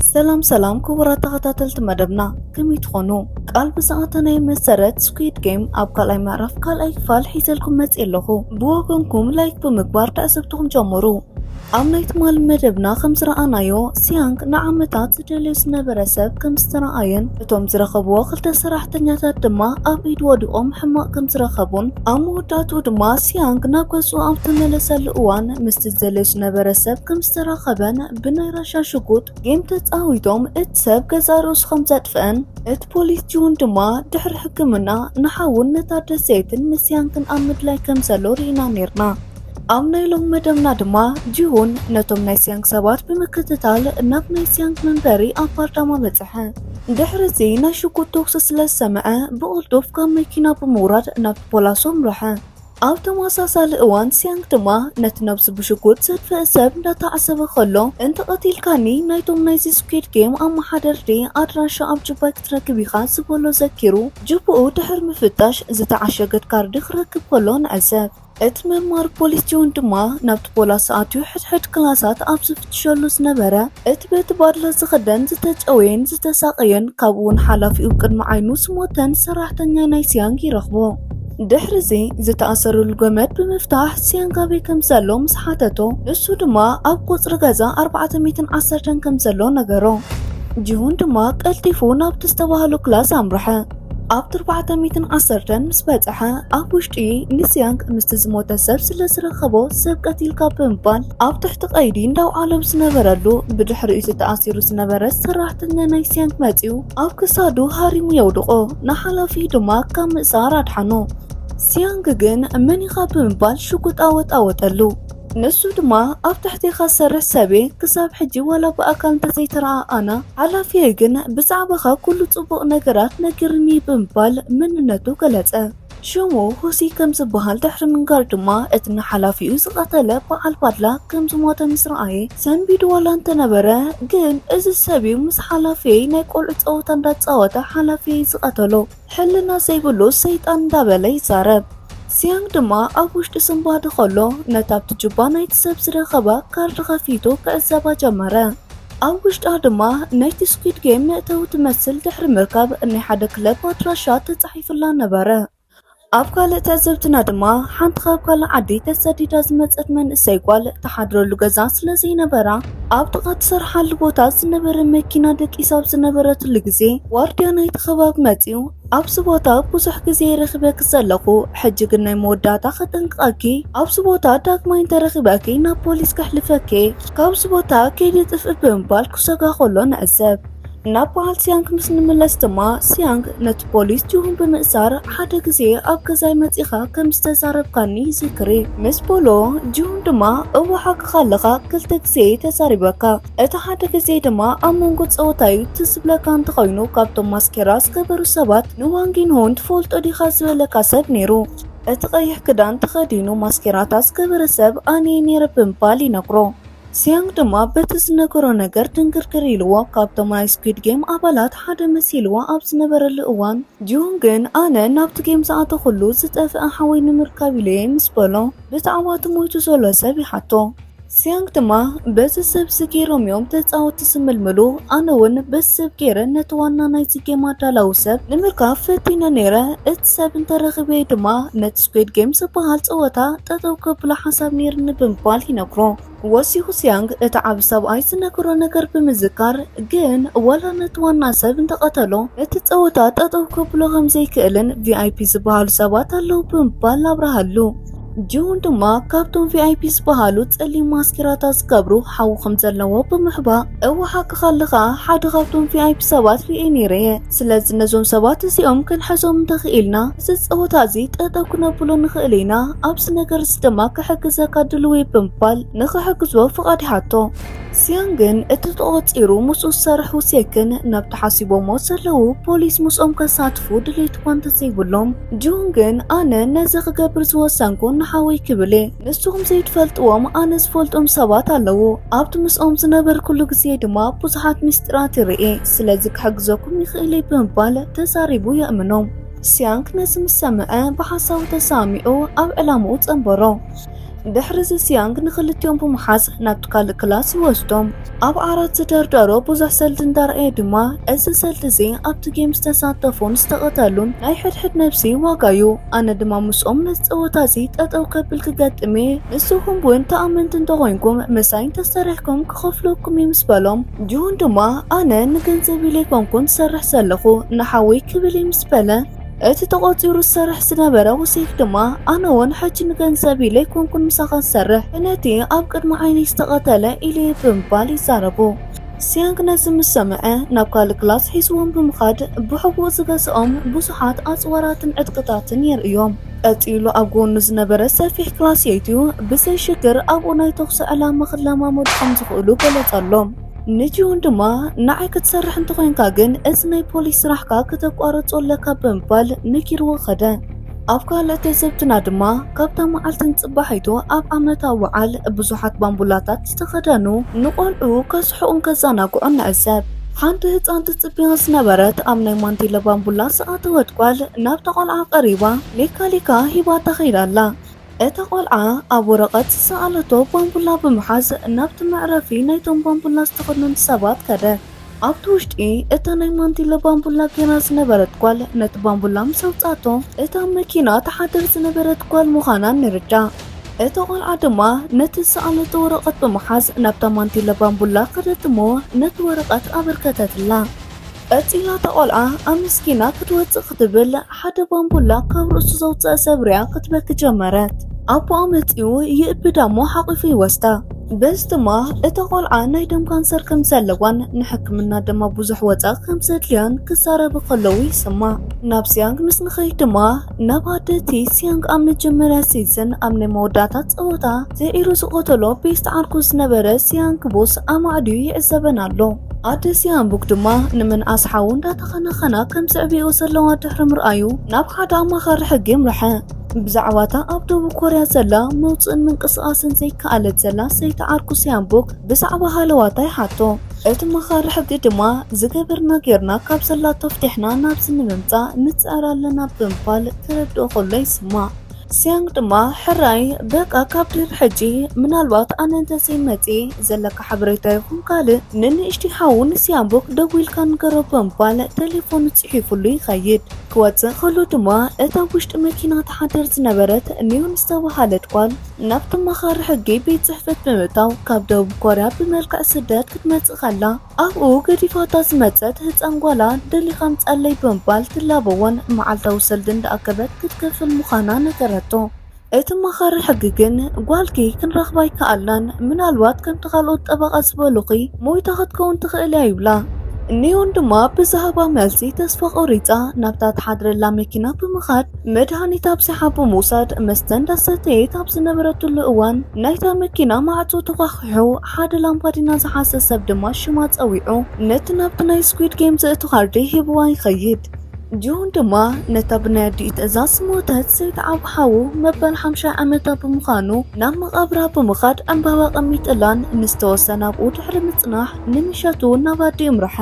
ሰላም ክቡራት ተኸታተልቲ መደብና ከመይ ትኾኑ? ቃል ብሰዓተናይ መሰረት ስኩዊድ ጌም ኣብ ካልኣይ ምዕራፍ ካልኣይ ክፋል ሒዘልኩም መፅእ ኣለኹ። ብወገንኩም ላይክ ብምግባር ተኣሰብትኩም ጀምሩ። ኣብ ናይቲ ማል መደብና ከም ዝረኣናዮ ሲያንግ ንዓመታት ዝደልዩ ዝነበረ ሰብ ከም ዝተረኣየን እቶም ዝረኸብዎ ክልተ ሰራሕተኛታት ድማ ኣብ ኢድ ወዲቖም ሕማቕ ከም ዝረኸቡን ኣብ መወዳእቱ ድማ ሲያንግ ናብ ገጹ ኣብ ተመለሰሉ እዋን ምስቲ ዝደልዩ ዝነበረ ሰብ ከም ዝተረኸበን ብናይ ራሻ ሽጉጥ ጌም ተፃዊቶም እቲ ሰብ ገዛ ርእሱ ከም ዘጥፍአን እቲ ፖሊስ ጁን ድማ ድሕሪ ሕክምና ንሓውን ነታ ደሰይትን ንሲያንግን ኣብ ምድላይ ከም ዘሎ ርኢና ነርና። ኣብ ናይ ሎም መደብና ድማ ጂሁን ነቶም ናይ ሲያንግ ሰባት ብምክትታል ናብ ናይ ሲያንግ መንበሪ ኣብ ፓርላማ በፅሐ። ድሕሪዚ ናይ ሽጉጥ ተኩሲ ስለ ዝሰምዐ ብቕልጡፍ ካብ መኪና ብምውራድ ናብ ፖላሶ ምርሐ። ኣብ ተመሳሳሊ እዋን ሲያንግ ድማ ነቲ ነብሲ ብሽጉጥ ዘድፈአ ሰብ እንዳተዓሰበ ከሎ እንተቐቲልካኒ ናይቶም ናይዚ ስኩዊድ ጌም ኣመሓደርቲ ኣድራሻ ኣብ ጅባይ ክትረክብ ኢኻ ዝበሎ ዘኪሩ ጅብኡ ድሕሪ ምፍታሽ ዝተዓሸገት ካርዲ ክረክብ ከሎ ንዕዘብ። እቲ መማር ፖሊስ ጁን ድማ ናብቲ ፖላስ ኣትዩ ሕድሕድ ክላሳት ኣብ ዝፍትሸሉ ዝነበረ እቲ ቤት ባድለ ዝኽደን ዝተጨወየን ዝተሳቀየን ካብኡ እውን ሓላፊኡ ቅድሚ ዓይኑ ስሞተን ሰራሕተኛ ናይ ሲያንግ ይረኽቦ። ድሕሪዚ ዝተኣሰረሉ ገመድ ብምፍታሕ ሲያንግ ኣበይ ከም ዘሎ ምስ ሓተቶ እሱ ድማ ኣብ ቁፅሪ ገዛ 410 ከም ዘሎ ነገሮ። ጂሁን ድማ ቀልጢፉ ናብቲ ዝተባህሉ ክላስ ኣምርሐ። ኣብ 410 ምስ በፅሐ ኣብ ውሽጢ ንሲያንግ ምስቲ ዝሞተ ሰብ ስለ ዝረኸቦ ሰብ ቀቲልካ ብምባል ኣብ ትሕቲ ቀይዲ እንዳውዓሎም ዝነበረሉ ብድሕሪኡ ዝተኣሲሩ ዝነበረ ሰራሕተኛ ናይ ሲያንግ መፂኡ ኣብ ክሳዱ ሃሪሙ የውድቆ ንሓላፊ ድማ ካብ ምእሳር ኣድሓኖ። ሲያንግ ግን መኒኻ ብምባል ሽጉጥ ኣወጣወጠሉ። ንሱ ድማ ኣብ ትሕቲኻ ዝሰርሕ ሰቤ ክሳብ ሕጂ ዋላ ብኣካል እንተዘይተረኣኣና ሓላፊየ ግን ብዛዕባኻ ኩሉ ፅቡቕ ነገራት ነጊርኒ ብምባል መንነቱ ገለጸ። ሽሙ ሁሲ ከም ዝበሃል ድሕሪ ምንጋር ድማ እቲ ንሓላፊኡ ዝቐተለ በዓል ባድላ ከም ዝሞተ ምስ ረኣየ ሰንቢዱ ዋላ እንተነበረ ግን እዚ ሰብዩ ምስ ሓላፊየ ናይ ቆልዑ ፀወታ እንዳፃወተ ሓላፊየ ዝቐተሎ ሕልና ዘይብሉ ሰይጣን እንዳበለ ይዛረብ። ሲያንግ ድማ ኣብ ውሽጢ ስንባዲ ከሎ ነታብቲ ጅባ ናይቲ ሰብ ዝረኸባ ካርዲ ከፊቱ ክዕዘባ ጀመረ። ኣብ ውሽጣ ድማ ናይቲ ስኩዊድ ጌም መእተዊ ትመስል ድሕሪ ምርካብ ናይ ሓደ ክለብ ኣድራሻ ተፃሒፍላ ነበረ። ኣብ ካልእ ተዕዘብትና ድማ ሓንቲ ካብ ካልእ ዓዲ ተሰዲዳ ዝመፀት መንእሰይ ጓል ተሓድረሉ ገዛ ስለ ዘይነበራ ኣብ ጥቃ ትሰርሓሉ ቦታ ዝነበረ መኪና ደቂሳ ኣብ ዝነበረትሉ ግዜ ዋርድያ ናይቲ ከባቢ መፂኡ ኣብዚ ቦታ ብዙሕ ግዜ ረኺበክ ዘለኹ ሕጂ ግን ናይ መወዳእታ ከጠንቅቐኪ ኣብዚ ቦታ ዳግማይ እንተረኺበኪ ናብ ፖሊስ ከሕልፈኪ ካብዚ ቦታ ከይዲ ጥፍእ ብምባል ክሰጋ ከሎ ንዕዘብ። ናብ በዓል ሲያንግ ምስ ንምለስ ድማ ሲያንግ ነቲ ፖሊስ ጅሁን ብምእሳር ሓደ ግዜ ኣብ ገዛይ መፂኻ ከም ዝተዛረብካኒ ይዝክሪ ምስ በሎ ጅሁን ድማ እዋሓ ክኻለኻ ክልተ ግዜ ተዛሪበካ እቲ ሓደ ግዜ ድማ ኣብ መንጎ ፀወታዩ ትዝብለካ እንተኾይኑ ካብቶም ማስኬራ ዝገበሩ ሰባት ንዋንጊንሆን ትፈልጦ ዲኻ ዝበለካ ሰብ ነይሩ። እቲ ቀይሕ ክዳን ተኸዲኑ ማስኬራታት ዝገበረ ሰብ ኣነ ነይረ ብምባል ይነግሮ። ሲያንግ ድማ በቲ ዝነገሮ ነገር ድንግርግር ኢልዎ ካብቶም ናይ ስኩዊድ ጌም ኣባላት ሓደ መሲልዎ ኣብ ዝነበረሉ እዋን ጂሁን ግን ኣነ ናብቲ ጌም ዝኣተ ኩሉ ዝጠፍአ ሓወይ ንምርካብ ኢለየ ምስ በሎ ብዛዕባ እቲ ሞይቱ ዘሎ ሰብ ይሓቶ። ሲያንግ ድማ በዚ ሰብ ገይሮም እዮም ተፃወቲ ዝምልምሉ ኣነ እውን በዚ ሰብ ገይረ ነቲ ዋና ናይቲ ጌም ኣዳላዊ ሰብ ንምርካብ ፈቲነ ነይረ እቲ ሰብ እንተረኺበ ድማ ነቲ ስኩዊድ ጌም ዝበሃል ፀወታ ጠጠው ከብሎ ሓሳብ ነይርኒ ብምባል ይነግሮ። ወሲኹ ሲያንግ እቲ ዓብ ሰብኣይ ዝነገሮ ነገር ብምዝካር ግን ዋላ ነቲ ዋና ሰብ እንተቐተሎ እቲ ፀወታ ጠጠው ከብሎ ከም ዘይክእልን ቪኣይፒ ዝበሃሉ ሰባት ኣለው ብምባል ኣብርሃሉ። ጂሁን ድማ ካብቶም ቪኣይፒ ዝበሃሉ ፀሊም ማስኬራታት ዝገብሩ ሓዉ ከም ዘለዎ ብምሕባእ እዋሓ ክኻለኻ ሓደ ካብቶም ቪኣይፒ ሰባት ሪኤ ነይረየ ስለዚ ነዞም ሰባት እዚኦም ክንሕዞም እንተኽኢልና እዚ ፀወታ እዚ ጠጠው ክነብሎ ንኽእል ኢና ኣብዚ ነገር እዚ ድማ ክሕግዘካ ድልው ብምባል ንኽሕግዞ ፍቓድ ይሓቶ። ሲያንግን እቲ ተቖፂሩ ምስኡ ዝሰርሑ ሴክን ናብቲ ሓሲቦሞ ዘለዉ ፖሊስ ምስኦም ከሳትፉ ድሌት እኳ እንተዘይብሎም ጂሁን ግን ኣነ ነዚ ክገብር ዝወሰንኩ ንሓወይ ክብለ ንስኹም ዘይትፈልጥዎም ኣነ ዝፈልጦም ሰባት ኣለዉ ኣብቲ ምስኦም ዝነበርኩሉ ግዜ ድማ ብዙሓት ምስጢራት ይርኤ ስለዚ ክሕግዘኩም ይኽእል ብምባል ተዛሪቡ የእምኖም። ሲያንግ ነዚ ምስ ሰምዐ ብሓሳቡ ተሳሚዑ ኣብ ዕላምኡ ፀንበሮ። ድሕሪ ሲያንግ ንክልቲኦም ብምሓዝ ናብቲ ካልእ ክላስ ይወስዶም ኣብ ዓራት ዝደርደሮ ብዙሕ ሰልዲ እንዳርአየ ድማ እዚ ሰልዲ እዚ ኣብቲ ጌም ዝተሳተፉን ዝተቐተሉን ናይ ሕድሕድ ነብሲ ዋጋዩ ኣነ ድማ ምስኦም ነዚ ፀወታ እዚ ጠጠው ከብል ክገጥሜ ንስኹም እውን ተኣመንቲ እንተኮይንኩም ምሳይ እንተሰሪሕኩም ክኸፍለኩም እዩ ምስ በሎም ጁን ድማ ኣነ ንገንዘብ ኢለ ይኮንኩን ዝሰርሕ ዘለኹ ንሓወይ ክብል እዩ ምስ በለ እቲ ተቆፂሩ ዝሰርሕ ዝነበረ ወሲክ ድማ ኣነ እውን ሕጂ ንገንዘብ ኢለ ይኮንኩን ምሳኻ ዝሰርሕ ነቲ ኣብ ቅድሚ ዓይኒ ዝተቐተለ ኢለ ብምባል ይዛረቡ ሲያንግ ነዚ ምስ ሰምዐ ናብ ካልእ ክላስ ሒዝዎም ብምኻድ ብሕቡእ ዝገዝኦም ብዙሓት ኣፅዋራትን ዕጥቅታትን የርእዮም ቀፂሉ ኣብ ጎኑ ዝነበረ ሰፊሕ ክላስ የይትዩ ብዘይ ሽግር ኣብኡ ናይ ተኩሲ ዕላማ ክለማመዱ ከም ዝኽእሉ ገለጸሎም ንጂውን ድማ ንዓይ ክትሰርሕ እንተኮይንካ ግን እዚ ናይ ፖሊስ ስራሕካ ከተቋርጾ ኣለካ ብምባል ነጊርዎ ኸደ ኣብ ካልእ ተዘብትና ድማ ካብታ መዓልትን ጽባሒቱ ኣብ ዓመታዊ በዓል ብዙሓት ባምቡላታት ዝተኸደኑ ንቆልዑ ከስሕቁን ከዘናግዑን ንዕዘብ ሓንቲ ህፃን ትጽቢያ ዝነበረት ኣብ ናይ ማንቲለ ባምቡላ ሰኣተወት ጓል ናብታ ቆልዓ ቀሪባ ሌካሊካ ሂባታ ኸይዳላ እታ ቆልዓ ኣብ ወረቐት ዝሰኣለቶ ባምቡላ ብምሓዝ ናብቲ መዕረፊ ናይቶም ባምቡላ ዝተኸደኑ ሰባት ከደ ኣብቲ ውሽጢ እታ ናይ ማንቲለ ባምቡላ ጌራ ዝነበረት ጓል ነቲ ባምቡላ ምስ ኣውፃቶ እታ መኪና ተሓድር ዝነበረት ጓል ምዃና ንርዳእ እታ ቆልዓ ድማ ነቲ ዝሰኣለቶ ወረቐት ብምሓዝ ናብታ ማንቲለ ባምቡላ ከደትሞ ነቲ ወረቐት ኣበርከተትላ ቀፂላ እታ ቆልዓ ኣብ ምስኪና ክትወፅእ ክትብል ሓደ ባምቡላ ካብ ርእሱ ዘውፅአ ሰብርያ ክትበክ ጀመረት ኣቦኣ መፂኡ ይእብዳ እሞ ሓቂፉ ይወስዳ በዚ ድማ እታ ቆልዓ ናይ ደም ካንሰር ከም ዘለዋን ንሕክምና ድማ ብዙሕ ወፃእ ከም ዘድልያን ክዛረቡ ከለዉ ይስማዕ ናብ ሲያንግ ምስ ንኸይድ ድማ ናብ ኣደቲ ሲያንግ ኣብ መጀመርያ ሲዝን ኣብ ናይ መወዳእታ ፀወታ ዘኢሩ ዝቆተሎ ቤስት ዓርኩ ዝነበረ ሲያንግ ቦስ ኣማዕድዩ ይዕዘበን ኣሎ ኣደ ሲያንቡክ ድማ ንምንኣስ ሓው እንዳተኸናኸና ከም ዘዕብዮ ዘለዋ ድሕሪ ምርኣዩ ናብ ሓደ ኣማኻሪ ሕጊ ምርሐ ብዛዕባታ ኣብ ደቡብ ኮርያ ዘላ መውፅእን ምንቅስቃስን ዘይከኣለት ዘላ ሰይቲ ዓርኩ ሲያንቡክ ብዛዕባ ሃለዋታ ይሓቶ እቲ መኻሪ ሕጊ ድማ ዝገበርና ጌርና ካብ ዘላቶ ፍትሕና ናብዚ ንምምፃእ ንፅዕር ኣለና ብምባል ክረድኦ ከሎ ይስማዕ ሲያንግ ድማ ሕራይ በቃ ካብ ድር ሕጂ ምናልባት ኣነ እንተዘይመፂ ዘለካ ሓበሬታ ይኹን ካልእ ንንእሽቲ ሓውን ሲያንቡክ ደው ኢልካ ንገሮ ብምባል ቴሌፎኑ ፅሒፉሉ ይኸይድ ክወፅእ ከሎ ድማ እታ ውሽጢ መኪና ተሓድር ዝነበረት ኒዮን ዝተባሃለት ጓል ናብቲ መኻሪ ሕጊ ቤት ፅሕፈት ብምእታው ካብ ደቡብ ኮርያ ብመልክዕ ስደት ክትመፅእ ከላ ኣብኡ ገዲፋታ ዝመፀት ህፃን ጓላ ደሊኻ ምፃለይ ብምባል ትላበዎን መዓልታዊ ሰልዲ እንዳኣከበት ክትከፍል ምዃና ነገረቶ እቲ መኻሪ ሕጊ ግን ጓልኪ ክንረኽባ ይከኣልናን ምናልባት ከምቲ ካልኦት ጠበቓ ዝበሉኺ ሞይታ ክትከውን ትኽእል እያ ይብላ ኒዮን ድማ ብዛሃባ መልሲ ተስፋ ቆሪፃ ናብታ ተሓድረላ መኪና ብምኻድ መድሃኒት ኣብሲሓ ብምውሳድ መስተ እንዳሰተየት ኣብ ዝነበረትሉ እዋን ናይታ መኪና ማዕፆ ተኳኺሑ ሓደ ላምባዲና ዝሓሰ ሰብ ድማ ሽማ ፀዊዑ ነቲ ናብቲ ናይ ስኩዊድ ጌም ዘእቱ ካርዲ ሂብዋ ይኸይድ ጁን ድማ ነታ ብናይ ኣዲኡ ትእዛዝ ሞተት ሰይቲ ዓብ ሓው መበል 50 ዓመታ ብምዃኑ ናብ መቓብራ ብምኻድ ዕምባባ ቀሚጥላን ንዝተወሰነ ኣብኡ ድሕሪ ምፅናሕ ንምሸቱ ናብ ኣዲኡ ምርሐ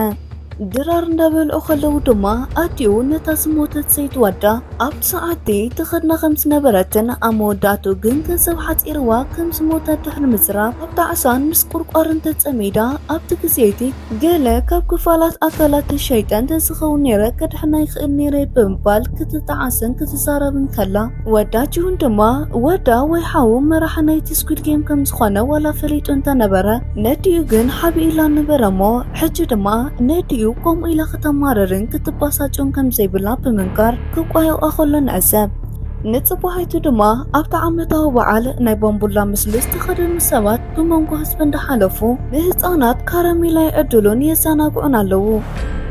ድራር እንዳበልዑ ከለዉ ድማ ኣዲኡ ነታ ዝሞተት ሰይቲ ወዳ ኣብቲ ሰዓቲ ተኸድና ከም ዝነበረትን ኣብ መወዳእቱ ግን ገንዘብ ሓፂርዋ ከም ዝሞተት ድሕሪ ምዝራብ ኣብ ዳዕሳን ምስ ቁርቋርን ተፀሚዳ ኣብቲ ግዜይቲ ገለ ካብ ክፋላት ኣካላት ሸይጣን ተዝኸውን ነይረ ከድሕና ይኽእል ነይረ ብምባል ክትጣዓስን ክትዛረብን ከላ ወዳ ጁን ድማ ወዳ ወይ ሓው መራሒ ናይቲ ስኩዊድ ጌም ከም ዝኾነ ዋላ ፈሊጡ እንተነበረ ነዲኡ ግን ሓቢኢላ ነበረ እሞ ሕጂ ድማ ነዲኡ ከምኡ ኢላ ከተማረርን ክትባሳጭን ከም ዘይብላ ብምንካር ክቋየቋ ከሎ ንዕዘብ ንፅባሒቱ ድማ ኣብቲ ዓመታዊ በዓል ናይ ባምቡላ ምስሊ ዝተኸደኑ ሰባት ብመንጎ ህዝቢ እንዳሓለፉ ንህፃናት ካራሜላ ይዕድሉን የዘናግዑን ኣለዉ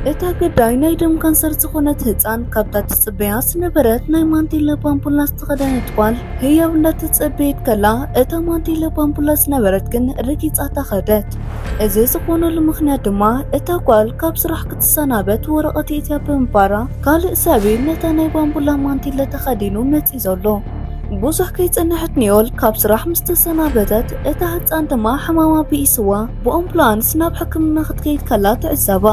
እታ ገዳይ ናይ ደም ካንሰር ዝኾነት ህፃን ካብታ ትፅበያ ዝነበረት ናይ ማንቲለ ባምቡላ ዝተኸደነት ጓል ህያው እንዳትፅበየት ከላ እታ ማንቲለ ባምቡላ ዝነበረት ግን ረጊፃታ ኸደት እዚ ዝኾነሉ ምክንያት ድማ እታ ጓል ካብ ስራሕ ክትሰናበት ወረቐት እትያ ብምባራ ካልእ ሰብ ነታ ናይ ባምቡላ ማንቲለ ተኸዲኑ መፂ ዘሎ ብዙሕ ከይጸንሐት ኒዮል ካብ ስራሕ ምስ ተሰናበተት እታ ህፃን ድማ ሕማማ ቢኢስዋ ብኣምቡላንስ ናብ ሕክምና ክትከይድ ከላ ትዕዘባ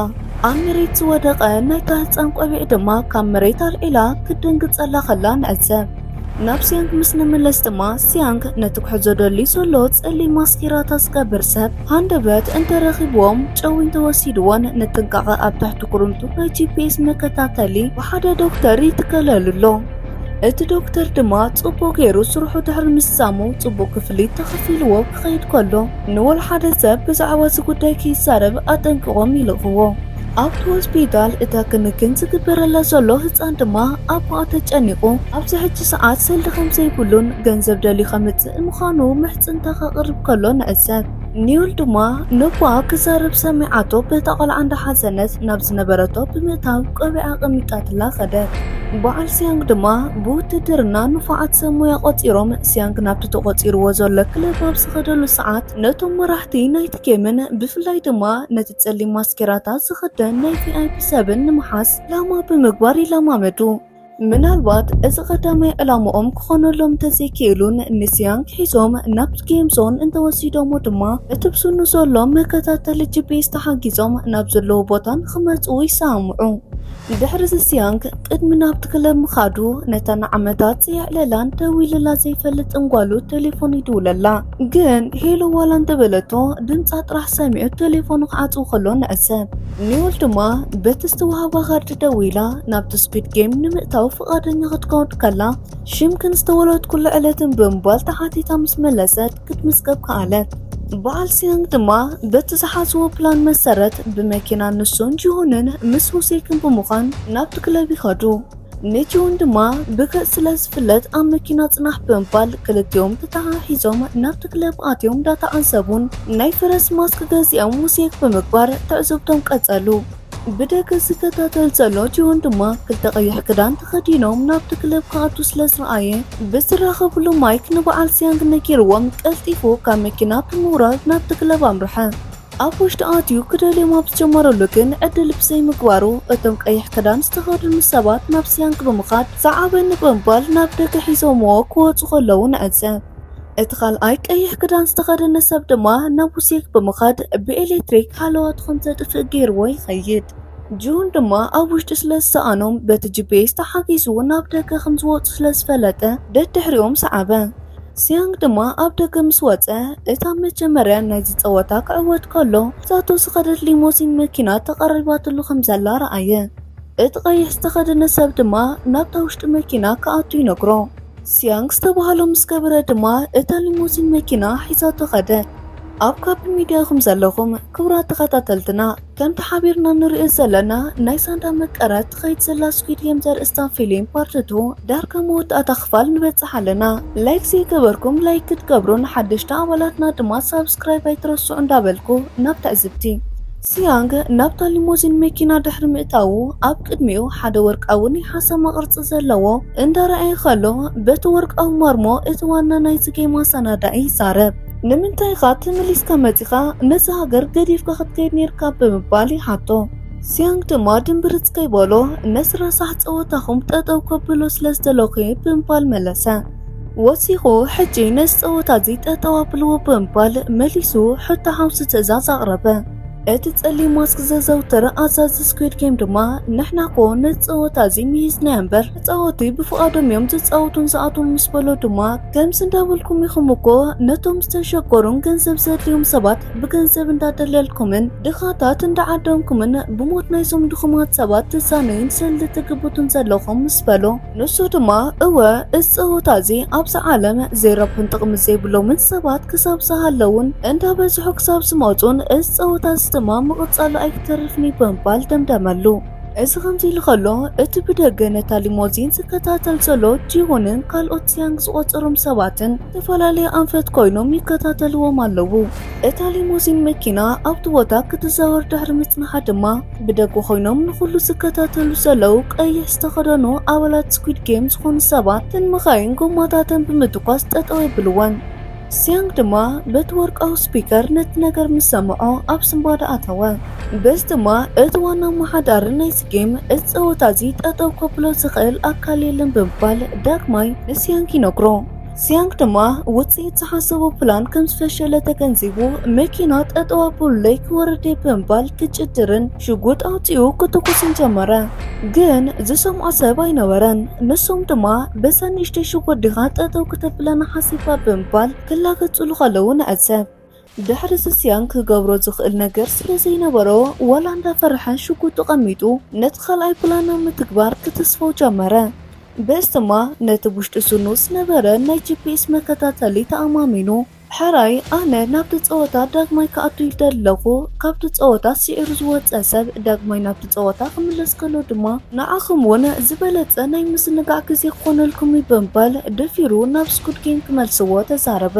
ኣብ መሬት ዝወደቐ ናይታ ህፃን ቆቢዕ ድማ ካብ መሬት ኣልዒላ ክድንግፀላ ከላ ንዕዘብ ናብ ሲያንግ ምስ ንመለስ ድማ ሲያንግ ነቲ ክሕዞ ደልዩ ዘሎ ጸሊም ማስኪራታ ዝገበር ሰብ ሃንደበት እንተረኺብዎም ጨዊን ተወሲድዎን ንጥንቃቐ ኣብ ታሕቲ ኩርምቱ ናይ ጂፒኤስ መከታተሊ ብሓደ ዶክተር ይትከለሉሎ። እቲ ዶክተር ድማ ጽቡቕ ገይሩ ስርሑ ድሕሪ ምሳሙ ጽቡቕ ክፍሊት ተኸፊልዎ ክኸይድ ከሎ ንወል ሓደ ሰብ ብዛዕባ እዚ ጉዳይ ከይዛረብ ኣጠንቅቖም ይልቕዎ። ኣብቲ ሆስፒታል እታ ክንክን ዝግበረላ ዘሎ ህፃን ድማ ኣቦኣ ተጨኒቑ ኣብዚ ሕጂ ሰዓት ሰልዲ ከምዘይብሉን ገንዘብ ደልዩ ከምፅእ ምዃኑ ምሕፅንታ ከቕርብ ከሎ ንዕዘብ። ኒውል ድማ ንቧ ክዛረብ ሰሚዓቶ በታ ቆልዓ እንዳሓዘነት ናብ ዝነበረቶ ብምእታው ቆቢዓ ቀሚጣትላ ኸደት። በዓል ሲያንግ ድማ ብውትድርና ንፉዓት ሰብ ሞያ ቆፂሮም ሲያንግ ናብቲ ተቆፂርዎ ዘሎ ክለብ ኣብ ዝኸደሉ ሰዓት ነቶም መራሕቲ ናይቲ ጌምን ብፍላይ ድማ ነቲ ጸሊም ማስኬራታ ዝኽደን ናይ ቪአይፒ ሰብን ንምሓስ ላማ ብምግባር ይለማመዱ። ምናልባት እዚ ቀዳማይ ዕላምኦም ክኾነሎም ተዘይክኢሉን ንሲያንግ ሒዞም ናብቲ ጌም ዞን እንተወሲዶሞ ድማ እቲ ብስኑ ዘሎ መከታተሊ ጂፒኤስ ተሓጊዞም ናብ ዘለዎ ቦታ ንኽመጽኡ ይሰምዑ። ድሕሪ ሲያንግ ቅድሚ ናብቲ ክለብ ምኻዱ ነተን ዓመታት ጽያዕለላን ደዊልላ ዘይፈልጥ እንጓሉ ቴሌፎን ይድውለላ። ግን ሄሎ ዋላ እንተበለቶ ድምፃ ጥራሕ ሰሚዑ ቴሌፎኑ ክዓጽው ከሎ ንዕዘብ። ኒውል ድማ በቲ ዝተዋህባ ካርዲ ደዊላ ናብቲ ስኩዊድ ጌም ንምእታው ፍቓደኛ ክትከውድ ከላ ሽምክን ዝተወለድ ኩሉ ዕለትን ብምባል ተሓቲታ ምስ መለሰት ክትምስገብ ከኣለት። በዓል ሲያንግ ድማ በቲ ዝሓዝዎ ፕላን መሰረት ብመኪና ንሱን ጂሁንን ምስ ሁሴክን ብምዃን ናብቲ ክለብ ይኸዱ። ንጂሁን ድማ ብገጽ ስለ ዝፍለጥ ኣብ መኪና ጽናሕ ብምባል ክልቲኦም ተተሓሒዞም ናብቲ ክለብ ኣትዮም እንዳተዓዘቡን ናይ ፈረስ ማስክ ገዚኦም ሁሴክ ብምግባር ትዕዝብቶም ቀጸሉ። ብደገ ዝከታተል ዘሎ ጂሁን ድማ ክልተ ቀይሕ ክዳን ተኸዲኖም ናብቲ ክለብ ክኣቱ ስለ ዝረኣየ ብዝራኸብሉ ማይክ ንበዓል ሲያንግ ነጊርዎም ቀልጢፉ ካብ መኪና ብምውራድ ናብቲ ክለብ ኣምርሐ። ኣብ ውሽጢ ኣትዩ ክደልዮም ኣብ ዝጀመረሉ ግን ዕድል ብዘይምግባሩ እቶም ቀይሕ ክዳን ዝተኸደኑ ሰባት ናብ ሲያንግ ብምኻድ ዝዓበኒ ብምባል ናብ ደገ ሒዞምዎ ክወፁ ከለዉ ንዕዘብ። እቲ ካልኣይ ቀይሕ ክዳን ዝተኸደነ ሰብ ድማ ናብ ሁሴክ ብምኻድ ብኤሌክትሪክ ሓለዋት ከምዘጥፍእ ገይርዎ ይኸይድ። ጂሁን ድማ ኣብ ውሽጢ ስለ ዝሰኣኖም በቲ ጂፒኤስ ተሓጊዙ ናብ ደገ ከም ዝወፁ ስለ ዝፈለጠ ደድሕሪኦም ሰዓበ። ሲያንግ ድማ ኣብ ደገ ምስ ወፀ እታ መጀመርያ ናይዚ ፀወታ ክዕወት ከሎ ዛቶ ዝኸደት ሊሞዚን መኪና ተቐሪባትሉ ከም ዘላ ረኣየ። እቲ ቀይሕ ዝተኸደነ ሰብ ድማ ናብታ ውሽጢ መኪና ክኣቱ ይነግሮ። ሲያንግ ዝተባህሎ ምስ ገበረ ድማ እታ ሊሞዚን መኪና ሒዛቶ ኸደት። ኣብ ካብ ሚድያ ከም ዘለኹም ክቡራት ተኸታተልትና ከምቲ ሓቢርና ንሪኦ ዘለና ናይ ሳንዳ መቀረት ትኸይድ ዘላ ስኩዊድ ጌም ዘርእስታ ፊልም ፓርት 2 ዳርጋ መወዳእታ ክፋል ንበፅሕ ኣለና። ላይክ ዘይገበርኩም ላይክ ክትገብሩን ሓደሽቲ ኣባላትና ድማ ሳብስክራይብ ኣይትረስዑ እንዳበልኩ ናብ ትዕዝብቲ። ሲያንግ ናብታ ሊሞዚን መኪና ድሕሪ ምእታዉ ኣብ ቅድሚኡ ሓደ ወርቃዊ ናይ ሓሰማ ቅርፂ ዘለዎ እንዳረኣየ ከሎ በቲ ወርቃዊ ማርሞ እቲ ዋና ናይዚ ጌም ኣሰናዳኢ ይዛረብ። ንምንታይ ኻ ተመሊስካ መፂኻ ነዚ ሃገር ገዲፍካ ክትከይድ ነርካ ብምባል ይሓቶ። ሲያንግ ድማ ድንብርፅ ከይበሎ ነዚ ረሳሕ ፀወታኹም ጠጠው ከብሎ ስለ ዝደለኹ ብምባል መለሰ። ወሲኹ ሕጂ ነዚ ፀወታ እዚ ጠጠው ኣብልዎ ብምባል መሊሱ ሕቶ ሓውሲ ትእዛዝ ኣቕረበ። እቲ ጸሊም ማስክ ዘዘውተረ ኣዛዚ ስኩዊድ ጌም ድማ ንሕናኮ ነዚ ፀወታ እዚ ሚሂዝና እምበር ተፃወቲ ብፍቓዶም እዮም ዝፃወቱን ዝኣትውን ምስ በሎ ድማ ከምዚ እንዳበልኩም ኢኹም እኮ ነቶም ዝተሸገሩን ገንዘብ ዘድልዮም ሰባት ብገንዘብ እንዳደለልኩምን ድኻታት እንዳዓደምኩምን ብሞት ናይዞም ድኹማት ሰባት ትዛነዩን ሰልዲ ትግብቱን ዘለኹም ምስ በሎ ንሱ ድማ እወ እዚ ፀወታ እዚ ኣብዚ ዓለም ዘይረብሑን ጥቕሚ ዘይብሎምን ሰባት ክሳብ ዝሃለውን እንዳበዝሑ ክሳብ ዝመፁን እዚ ፀወታ ድማ ምቕፃሉ ኣይክተርፍኒ ብምባል ደምደመሉ። እዚ ከምዚ ኢሉ ከሎ እቲ ብደገ ነታ ሊሞዚን ዝከታተል ዘሎ ጂሁንን ካልኦት ሲያንግ ዝቆፀሮም ሰባትን ዝተፈላለየ ኣንፈት ኮይኖም ይከታተልዎም ኣለዉ። እታ ሊሞዚን መኪና ኣብቲ ቦታ ክትዛወር ድሕሪ ምጽናሓ ድማ ብደገ ኮይኖም ንኹሉ ዝከታተሉ ዘለው ቀይሕ ዝተኸደኑ ኣባላት ስኩዊድ ጌም ዝኾኑ ሰባት ትንመኻይን ጎማታተን ብምትኳስ ጠጠው የብልወን። ሲያንግ ድማ በቲ ወርቃዊ ስፒከር ነቲ ነገር ምስ ሰምዖ ኣብ ስምባዳ ኣተወ። በዚ ድማ እቲ ዋና መሓዳሪ ናይዚ ጌም እቲ ፀወታ እዚ ጠጠው ከብሎ ዝኽእል ኣካል የለን ብምባል ዳግማይ ንሲያንግ ይነግሮ። ሲያንግ ድማ ውፅኢት ዝሓሰቦ ፕላን ከም ዝፈሸለ ተገንዚቡ መኪና ጠጠዋ ቡለይ ክወርደ ብምባል ክጭድርን ሽጉጥ ኣውፂኡ ክትኩስን ጀመረ። ግን ዝሰምዖ ሰብ ኣይነበረን። ንሶም ድማ በሳ ንእሽተይ ሽጉጥ ዲኻ ጠጠው ክተብለና ሓሲባ ብምባል ክላገፅሉ ከለዉ ንዕዘብ። ድሕሪ ሲያንግ ክገብሮ ዝኽእል ነገር ስለዘይነበሮ ዋላ እንዳፈርሐ ሽጉጡ ቀሚጡ ነቲ ካልኣይ ፕላን ምትግባር ክትስፈው ጀመረ። በስተማ ነቲ ውሽጢ ስኑስ ነበረ ናይ ጂፒኤስ መከታተሊ ተኣማሚኑ ሕራይ ኣነ ናብቲ ፀወታ ዳግማይ ክኣቱ ይደለኹ ካብቲ ፀወታ ሲዕር ዝወፀ ሰብ ዳግማይ ናብቲ ፀወታ ክምለስ ከሎ ድማ ንዓኹም እውን ዝበለፀ ናይ ምስንጋዕ ግዜ ክኾነልኩም ብምባል ደፊሩ ናብ ስኩድ ጌም ክመልስዎ ተዛረበ።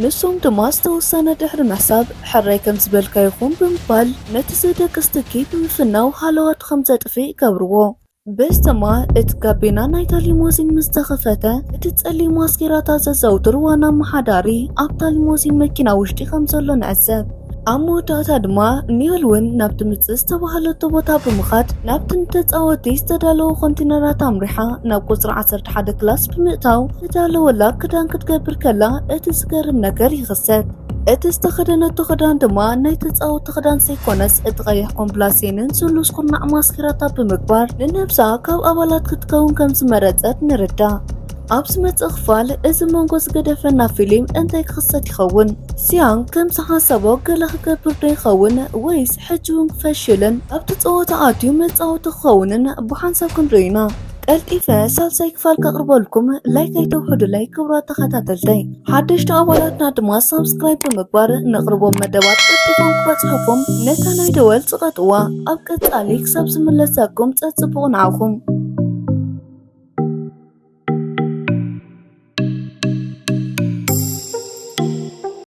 ንሶም ድማ ዝተወሰነ ድሕሪ ምሕሳብ ሕራይ ከም ዝበልካ ይኹን ብምባል ነቲ ዘደቅስ ትኬት ብምፍናው ሃለዋት ከም ዘጥፍእ ይገብርዎ። በስተማ እቲ ጋቢና ናይታ ሊሞዚን ምስ ተኸፈተ እቲ ጸሊም ማስጌራታ ዘዘውትር ዋና መሓዳሪ ኣብታ ሊሞዚን መኪና ውሽጢ ከም ዘሎ ንዕዘብ። ኣብ መወዳእታ ድማ ኒዮል እውን ናብቲ ምፅስ ዝተባሃለቶ ቦታ ብምኻድ ናብቲ ንተፃወቲ ዝተዳለወ ኮንቴነራት ኣምሪሓ ናብ ቁፅሪ 11 ክላስ ብምእታው ዝተዳለወላ ክዳን ክትገብር ከላ እቲ ዝገርም ነገር ይኽሰት። እቲ ዝተኸደነቶ ክዳን ድማ ናይ ተፃወቲ ክዳን ዘይኮነስ እቲ ቀይሕ ኮምፕላሴንን ስሉስ ኩርናዕ ማስኬራታ ብምግባር ንነብሳ ካብ ኣባላት ክትከውን ከም ዝመረፀት ንርዳእ። ኣብ ዝመፅእ ክፋል እዚ መንጎ ዝገደፈና ፊልም እንታይ ክኽሰት ይኸውን? ሲያንግ ከም ዝሓሰቦ ገለ ክገብር ዶ ይኸውን ወይስ ሕጂ እውን ክፈሽልን ኣብቲ ፀወታ ኣትዩ መፃወቲ ክኸውንን ብሓንሳብ ክንርኢና። ቀልጢፈ ሳልሳይ ክፋል ከቕርበልኩም ላይክ ኣይተውሕዱለይ ክብራት ተኸታተልተይ ሓደሽቲ ኣባላትና ድማ ሳብስክራይብ ብምግባር ነቕርቦም መደባት ቀልጢፎም ክበፅሐኩም ነታ ናይ ደወል ፅቐጥዋ ኣብ ቀፃሊ ክሳብ ዝምለሰኩም ፀፅብቑ ንዓኹም።